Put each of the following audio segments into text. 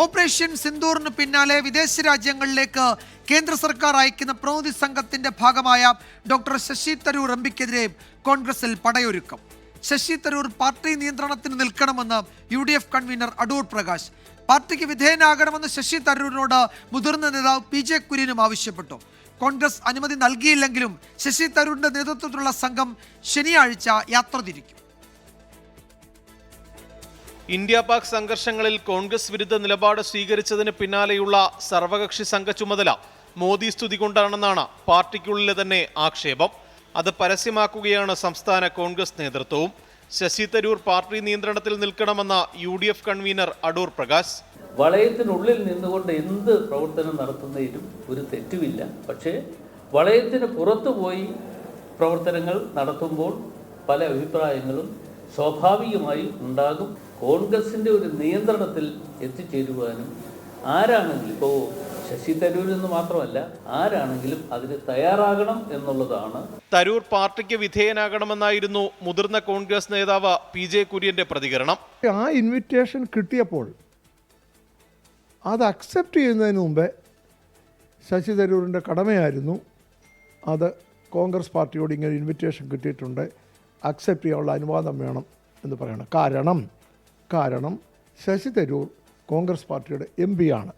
Operation സിന്ദൂറിന് പിന്നാലെ വിദേശ രാജ്യങ്ങളിലേക്ക് കേന്ദ്ര സർക്കാർ അയക്കുന്ന പ്രതിനിധി സംഘത്തിന്റെ ഭാഗമായ ഡോക്ടർ ശശി തരൂർ എംപിക്കെതിരെ കോൺഗ്രസിൽ പടയൊരുക്കം. ശശി തരൂർ പാർട്ടി നിയന്ത്രണത്തിന് നിൽക്കണമെന്ന് UDF കൺവീനർ അടൂർ പ്രകാശ്. പാർട്ടിക്ക് വിധേയനാകണമെന്ന് ശശി തരൂരിനോട് മുതിർന്ന നേതാവ് PJ കുര്യനും ആവശ്യപ്പെട്ടു. കോൺഗ്രസ് അനുമതി നൽകിയില്ലെങ്കിലും ശശി തരൂരിന്റെ നേതൃത്വത്തിലുള്ള സംഘം ശനിയാഴ്ച യാത്ര തിരിക്കും. ഇന്ത്യ പാക് സംഘർഷങ്ങളിൽ കോൺഗ്രസ് വിരുദ്ധ നിലപാട് സ്വീകരിച്ചതിന് പിന്നാലെയുള്ള സർവകക്ഷി സംഘ ചുമതല മോദി സ്തുതി കൊണ്ടാണെന്നാണ് പാർട്ടിക്കുള്ളിലെ തന്നെ ആക്ഷേപം. അത് പരസ്യമാക്കുകയാണ് സംസ്ഥാന കോൺഗ്രസ് നേതൃത്വവും. ശശി തരൂർ പാർട്ടി നിയന്ത്രണത്തിൽ നിൽക്കണമെന്ന UDF കൺവീനർ അടൂർ പ്രകാശ്. വളയത്തിനുള്ളിൽ നിന്നുകൊണ്ട് എന്ത് പ്രവർത്തനം നടത്തുന്നതിലും ഒരു തെറ്റുമില്ല. പക്ഷേ വളയത്തിന് പുറത്തു പോയി പ്രവർത്തനങ്ങൾ നടത്തുമ്പോൾ പല അഭിപ്രായങ്ങളും സ്വാഭാവികമായി ഉണ്ടാകും. കോൺഗ്രസിൻ്റെ ഒരു നിയന്ത്രണത്തിൽ എത്തിച്ചേരുവാനും ആരാണെങ്കിലും, ഇപ്പോൾ ശശി തരൂർ എന്ന് മാത്രമല്ല, ആരാണെങ്കിലും അതിന് തയ്യാറാകണം എന്നുള്ളതാണ്. തരൂർ പാർട്ടിക്ക് വിധേയനാകണമെന്നായിരുന്നു മുതിർന്ന കോൺഗ്രസ് നേതാവ് PJ കുര്യന്റെ പ്രതികരണം. ആ ഇൻവിറ്റേഷൻ കിട്ടിയപ്പോൾ അത് അക്സെപ്റ്റ് ചെയ്യുന്നതിന് മുമ്പേ ശശി തരൂരിൻ്റെ കടമയായിരുന്നു അത് കോൺഗ്രസ് പാർട്ടിയോട് ഇങ്ങനെ ഇൻവിറ്റേഷൻ കിട്ടിയിട്ടുണ്ട്, അക്സെപ്റ്റ് ചെയ്യാനുള്ള അനുവാദം വേണം എന്ന് പറയണം. കാരണം ശശി തരൂർ കോൺഗ്രസ് പാർട്ടിയുടെ MP ആണ്.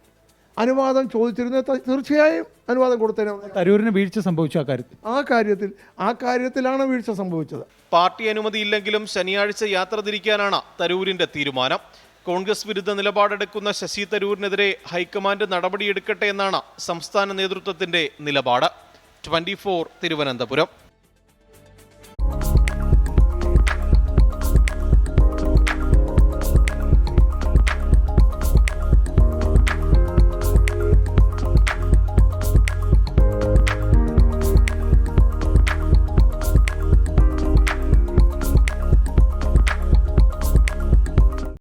അനുവാദം ചോദിച്ചിരുന്ന തീർച്ചയായും അനുവാദം കൊടുത്തതിന് തരൂരിന് വീഴ്ച സംഭവിച്ചു. ആ കാര്യത്തിലാണ് വീഴ്ച സംഭവിച്ചത്. പാർട്ടി അനുമതിയില്ലെങ്കിലും ശനിയാഴ്ച യാത്ര തിരിക്കാനാണ് തരൂരിന്റെ തീരുമാനം. കോൺഗ്രസ് വിരുദ്ധ നിലപാടെടുക്കുന്ന ശശി തരൂരിനെതിരെ ഹൈക്കമാൻഡ് നടപടിയെടുക്കട്ടെ എന്നാണ് സംസ്ഥാന നേതൃത്വത്തിന്റെ നിലപാട്. 24 തിരുവനന്തപുരം.